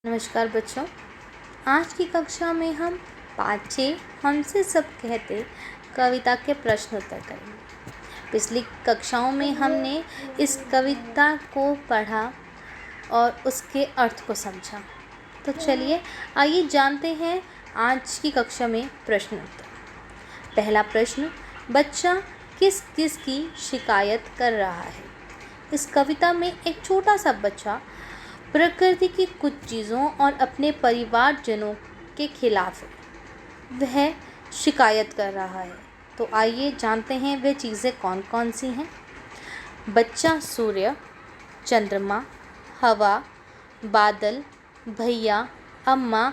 नमस्कार बच्चों, आज की कक्षा में हम पाठ 6 हमसे सब कहते कविता के प्रश्न उत्तर करेंगे। पिछली कक्षाओं में हमने इस कविता को पढ़ा और उसके अर्थ को समझा। तो चलिए आइए जानते हैं आज की कक्षा में प्रश्न उत्तर। पहला प्रश्न, बच्चा किस किस की शिकायत कर रहा है। इस कविता में एक छोटा सा बच्चा प्रकृति की कुछ चीज़ों और अपने परिवारजनों के खिलाफ है, वह शिकायत कर रहा है। तो आइए जानते हैं वे चीज़ें कौन कौन सी हैं। बच्चा सूर्य, चंद्रमा, हवा, बादल, भैया, अम्मा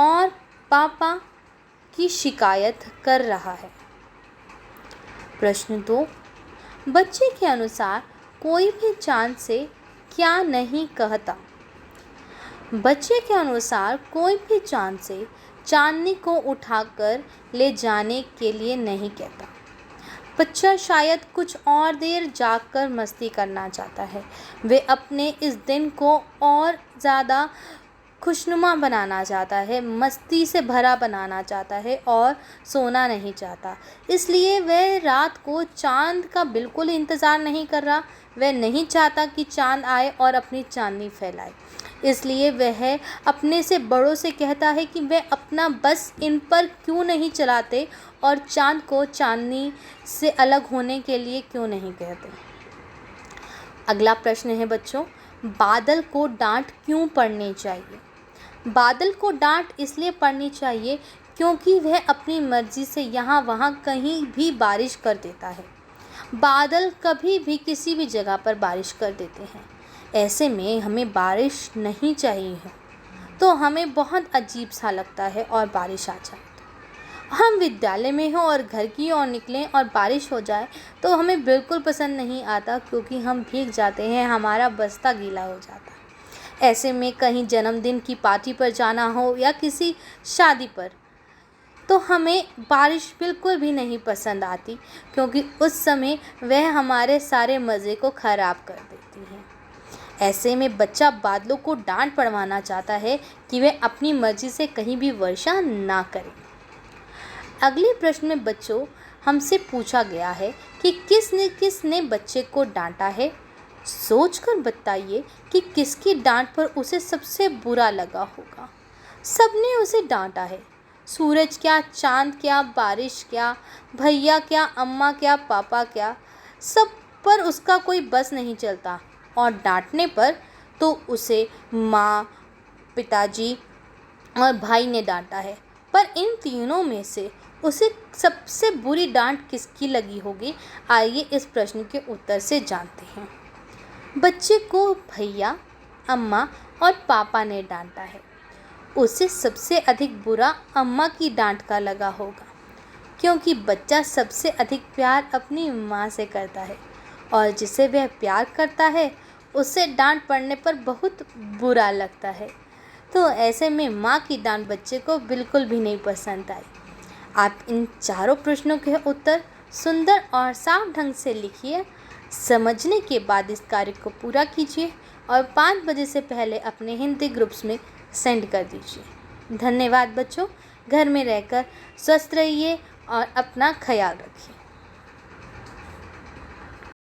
और पापा की शिकायत कर रहा है। प्रश्न 2, बच्चे के अनुसार कोई भी चाँद से क्या नहीं कहता। बच्चे के अनुसार कोई भी चाँद से चांदनी को उठाकर ले जाने के लिए नहीं कहता। बच्चा शायद कुछ और देर जागकर मस्ती करना चाहता है। वे अपने इस दिन को और ज़्यादा खुशनुमा बनाना चाहता है, मस्ती से भरा बनाना चाहता है और सोना नहीं चाहता। इसलिए वह रात को चाँद का बिल्कुल इंतज़ार नहीं कर रहा। वह नहीं चाहता कि चाँद आए और अपनी चांदनी फैलाए। इसलिए वह अपने से बड़ों से कहता है कि वे अपना बस इन पर क्यों नहीं चलाते और चाँद को चांदनी से अलग होने के लिए क्यों नहीं कहते। अगला प्रश्न है बच्चों, बादल को डांट क्यों पड़नी चाहिए। बादल को डांट इसलिए पड़नी चाहिए क्योंकि वह अपनी मर्जी से यहाँ वहाँ कहीं भी बारिश कर देता है। बादल कभी भी किसी भी जगह पर बारिश कर देते हैं। ऐसे में हमें बारिश नहीं चाहिए है तो हमें बहुत अजीब सा लगता है और बारिश आ जाए तो हम विद्यालय में हों और घर की ओर निकलें और बारिश हो जाए तो हमें बिल्कुल पसंद नहीं आता, क्योंकि हम भीग जाते हैं, हमारा बस्ता गीला हो जाता है। ऐसे में कहीं जन्मदिन की पार्टी पर जाना हो या किसी शादी पर तो हमें बारिश बिल्कुल भी नहीं पसंद आती, क्योंकि उस समय वह हमारे सारे मज़े को ख़राब कर देती है। ऐसे में बच्चा बादलों को डांट पड़वाना चाहता है कि वे अपनी मर्जी से कहीं भी वर्षा ना करें। अगले प्रश्न में बच्चों हमसे पूछा गया है कि किसने बच्चे को डांटा है। सोचकर बताइए कि किसकी डांट पर उसे सबसे बुरा लगा होगा। सबने उसे डांटा है। सूरज क्या, चांद क्या, बारिश क्या, भैया क्या, अम्मा क्या, पापा क्या, सब पर उसका कोई बस नहीं चलता। और डांटने पर तो उसे माँ, पिताजी और भाई ने डांटा है। पर इन तीनों में से उसे सबसे बुरी डांट किसकी लगी होगी, आइए इस प्रश्न के उत्तर से जानते हैं। बच्चे को भैया, अम्मा और पापा ने डांटा है। उसे सबसे अधिक बुरा अम्मा की डांट का लगा होगा, क्योंकि बच्चा सबसे अधिक प्यार अपनी माँ से करता है और जिसे वह प्यार करता है उससे डांट पड़ने पर बहुत बुरा लगता है। तो ऐसे में माँ की डांट बच्चे को बिल्कुल भी नहीं पसंद आई। आप इन चारों प्रश्नों के उत्तर सुंदर और साफ ढंग से लिखिए। समझने के बाद इस कार्य को पूरा कीजिए और 5 बजे से पहले अपने हिंदी ग्रुप्स में सेंड कर दीजिए। धन्यवाद बच्चों। घर में रहकर स्वस्थ रहिए और अपना ख्याल रखिए।